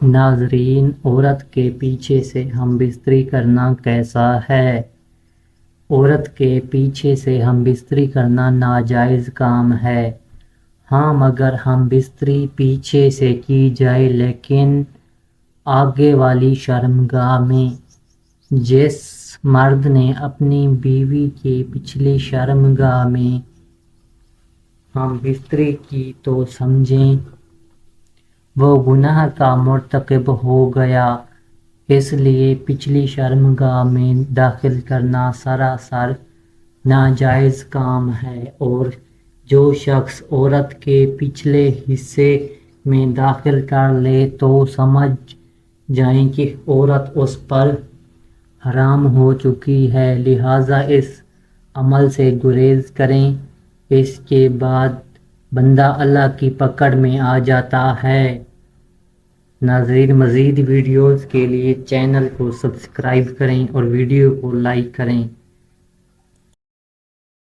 ناظرین، عورت کے پیچھے سے ہم بستری کرنا کیسا ہے؟ عورت کے پیچھے سے ہم بستری کرنا ناجائز کام ہے۔ ہاں، مگر ہم بستری پیچھے سے کی جائے لیکن آگے والی شرمگاہ میں۔ جس مرد نے اپنی بیوی کے پچھلی شرمگاہ میں ہم بستری کی تو سمجھیں وہ گناہ کا مرتکب ہو گیا، اس لیے پچھلی شرمگاہ میں داخل کرنا سراسر ناجائز کام ہے، اور جو شخص عورت کے پچھلے حصے میں داخل کر لے تو سمجھ جائیں کہ عورت اس پر حرام ہو چکی ہے، لہٰذا اس عمل سے گریز کریں۔ اس کے بعد بندہ اللہ کی پکڑ میں آ جاتا ہے۔ ناظرین، مزید ویڈیوز کے لیے چینل کو سبسکرائب کریں اور ویڈیو کو لائک کریں۔